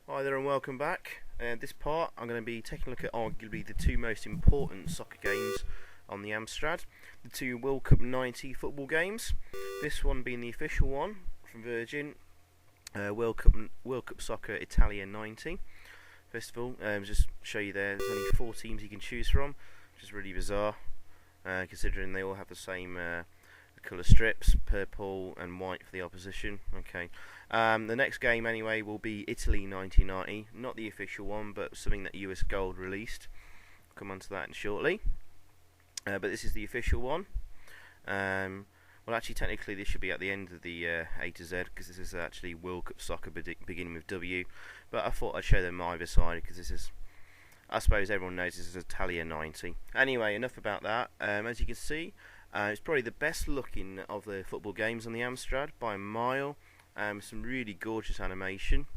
Hi there and welcome back. This part I'm going to be taking a look at arguably the two most important soccer games on the Amstrad, the two World Cup 90 football games. This one being the official one from Virgin, World Cup Soccer Italia 90. First of all, just show you there's only 4 teams you can choose from, which is really bizarre, considering they all have the same colour strips, purple and white for the opposition. Okay. The next game anyway will be Italy 1990, not the official one, but something that US Gold released. I'll come on to that shortly. But this is the official one. Well, actually, technically, this should be at the end of the A to Z, because this is actually World Cup Soccer beginning with W. But I thought I'd show them either side, because this is, I suppose everyone knows this is Italia 90. Anyway, enough about that. As you can see, it's probably the best looking of the football games on the Amstrad by a mile. Some really gorgeous animation.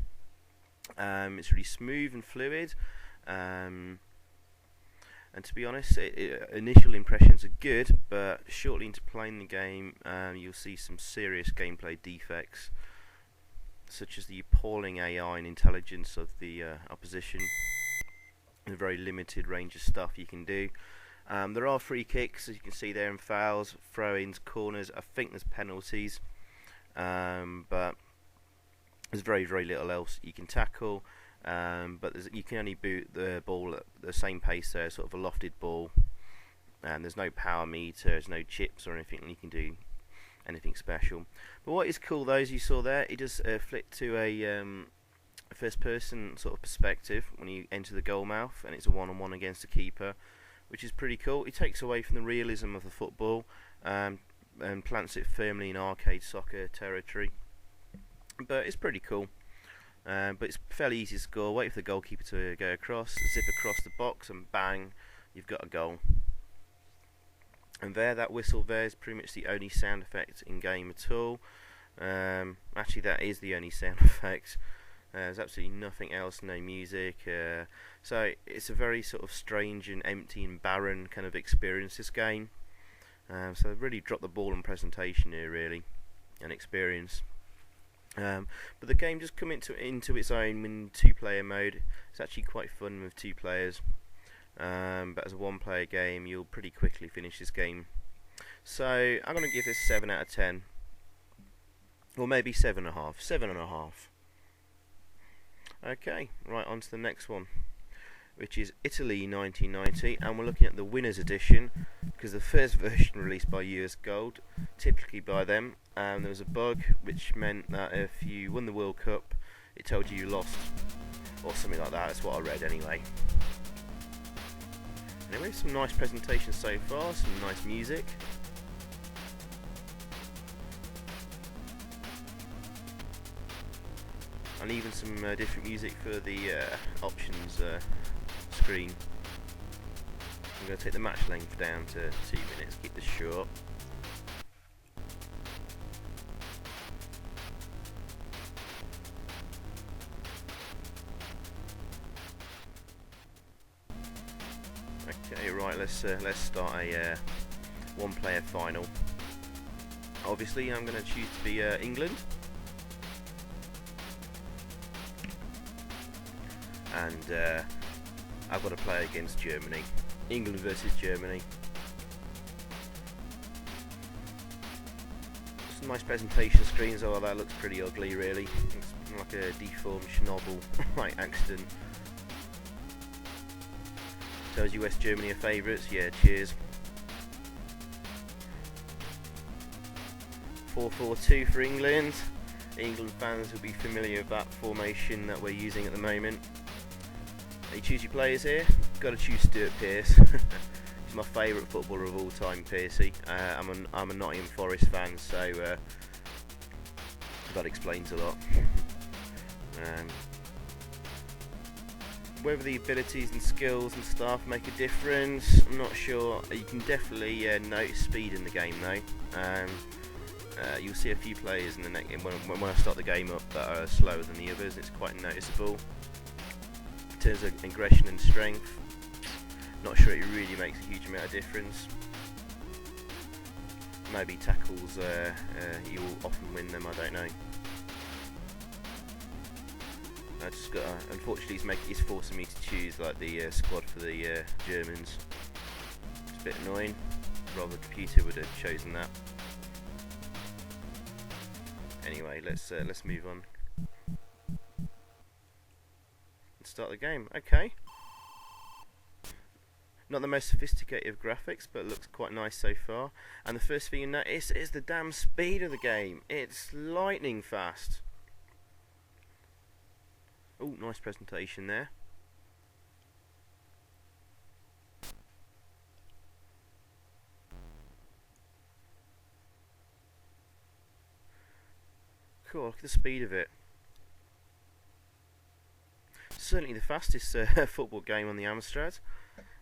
It's really smooth and fluid. And to be honest, initial impressions are good, but shortly into playing the game, you'll see some serious gameplay defects, such as the appalling AI and intelligence of the opposition, and a very limited range of stuff you can do. There are free kicks, as you can see there, and fouls, throw-ins, corners. I think there's penalties. But there's very little else you can tackle, but you can only boot the ball at the same pace there, sort of a lofted ball, and there's no power meter, there's no chips or anything you can do anything special. But what is cool though, as you saw there, it does flick to a first person sort of perspective when you enter the goal mouth, and it's a one-on-one against the keeper, which is pretty cool. It takes away from the realism of the football, and plants it firmly in arcade soccer territory, but it's pretty cool. But it's fairly easy to score. Wait for the goalkeeper to go across, zip across the box, and bang, you've got a goal. And there, that whistle there is pretty much the only sound effect in game at all. Actually, that is the only sound effect. There's absolutely nothing else, no music. So it's a very sort of strange and empty and barren kind of experience, this game. So they've really dropped the ball on presentation here, really, and experience. But the game just come into its own in 2-player mode. It's actually quite fun with 2 players. But as a 1-player game, you'll pretty quickly finish this game. So I'm going to give this 7 out of 10, or maybe 7.5. 7.5. Okay, right on to the next one, which is Italy 1990, and we're looking at the winners edition, because the first version released by US Gold, typically by them, there was a bug which meant that if you won the World Cup, it told you lost, or something like that. That's what I read anyway. Anyway, some nice presentations so far, some nice music. And even some different music for the options screen. I'm going to take the match length down to 2 minutes, keep this short. Okay, right, let's start a 1-player final. Obviously, I'm going to choose to be England. And I've got to play against Germany. England versus Germany. Some nice presentation screens. Oh, that looks pretty ugly, really. It's like a deformed Chernobyl like accident. Tells US Germany are favourites. Yeah, cheers. 4-4-2 for England. England fans will be familiar with that formation that we're using at the moment. You choose your players here. Got to choose Stuart Pearce. He's my favourite footballer of all time, Piercy. I'm a Nottingham Forest fan, so that explains a lot. Whether the abilities and skills and stuff make a difference, I'm not sure. You can definitely notice speed in the game, though. You'll see a few players in the when I start the game up that are slower than the others. It's quite noticeable. In terms of aggression and strength, not sure it really makes a huge amount of difference. Maybe tackles, you'll often win them, I don't know. just got unfortunately he's forcing me to choose like the squad for the Germans. It's a bit annoying. Rather the computer would have chosen that. Anyway, let's move on. Let's start the game. Okay. Not the most sophisticated of graphics, but it looks quite nice so far. And the first thing you notice is the damn speed of the game. It's lightning fast. Oh, nice presentation there. Cool, look at the speed of it. Certainly the fastest football game on the Amstrad.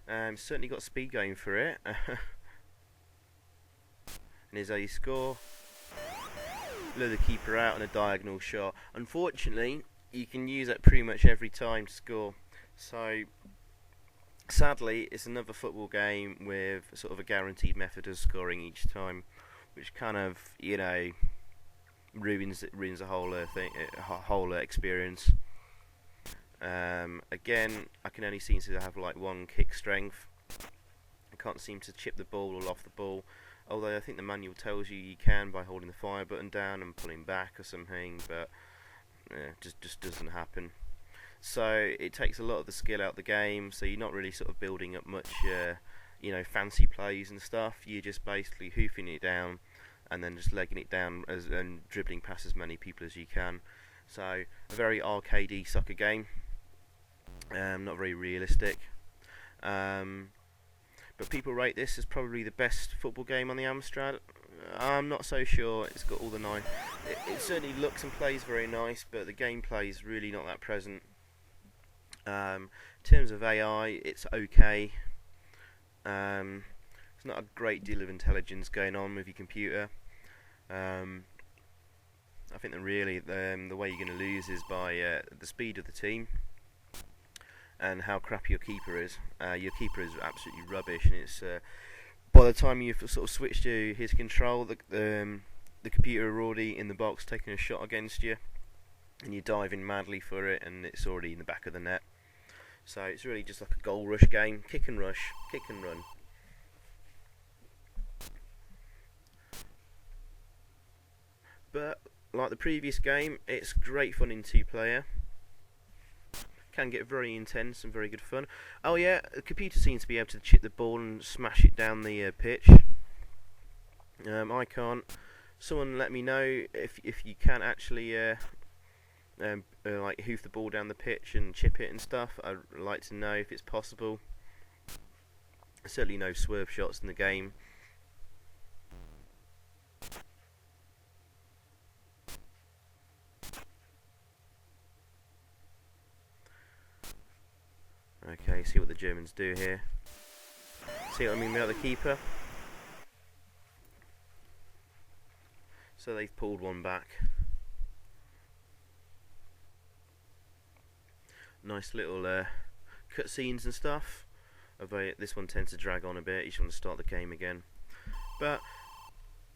Certainly got speed going for it. And here's how you score. Lure the keeper out on a diagonal shot. Unfortunately, you can use that pretty much every time to score. So, sadly, it's another football game with sort of a guaranteed method of scoring each time, which kind of, you know, ruins the whole thing, whole experience. Again, I can only seem to have like one kick strength. I can't seem to chip the ball or off the ball, although I think the manual tells you can by holding the fire button down and pulling back or something, but just doesn't happen. So it takes a lot of the skill out of the game, so you're not really sort of building up much you know, fancy plays and stuff. You're just basically hoofing it down and then just legging it down and dribbling past as many people as you can. So a very arcadey soccer game. Not very realistic, but people rate this as probably the best football game on the Amstrad. I'm not so sure. It's got all the nice. It certainly looks and plays very nice, but the gameplay is really not that present. In terms of AI, it's okay. There's not a great deal of intelligence going on with your computer. I think that really the way you're going to lose is by the speed of the team and how crappy your keeper is. Your keeper is absolutely rubbish, and it's by the time you've sort of switched to his control, the computer are already in the box taking a shot against you, and you're diving madly for it, and it's already in the back of the net. So it's really just like a goal rush game, kick and rush, kick and run. But like the previous game, it's great fun in two-player. Can get very intense and very good fun. Oh yeah, the computer seems to be able to chip the ball and smash it down the pitch. I can't. Someone let me know if you can actually like hoof the ball down the pitch and chip it and stuff. I'd like to know if it's possible. Certainly no swerve shots in the game. Okay, see what the Germans do here. See what I mean about the keeper? So they've pulled one back. Nice little cutscenes and stuff. Although this one tends to drag on a bit. You just want to start the game again. But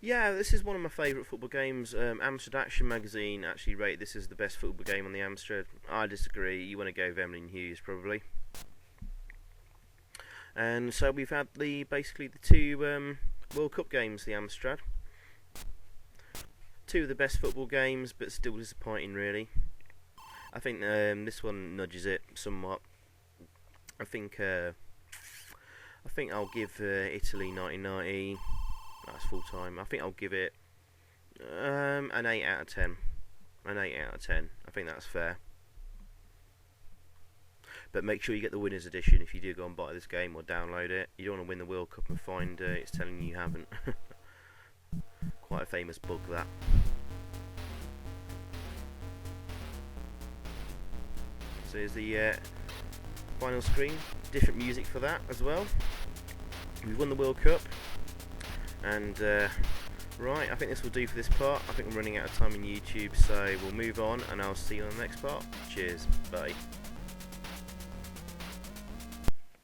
yeah, this is one of my favourite football games. Amstrad Action Magazine actually rated this as the best football game on the Amstrad. I disagree. You want to go with Emily Hughes probably. And so we've had basically the two World Cup games, the Amstrad. Two of the best football games, but still disappointing really. I think this one nudges it somewhat. I think I'll give Italy 1990. That's full time. I think I'll give it an 8 out of 10. An 8 out of 10. I think that's fair. But make sure you get the winner's edition if you do go and buy this game or download it. You don't want to win the World Cup and find it's telling you haven't. Quite a famous bug that. So here's the final screen. Different music for that as well. We've won the World Cup. And right, I think this will do for this part. I think I'm running out of time on YouTube, so we'll move on and I'll see you on the next part. Cheers, bye.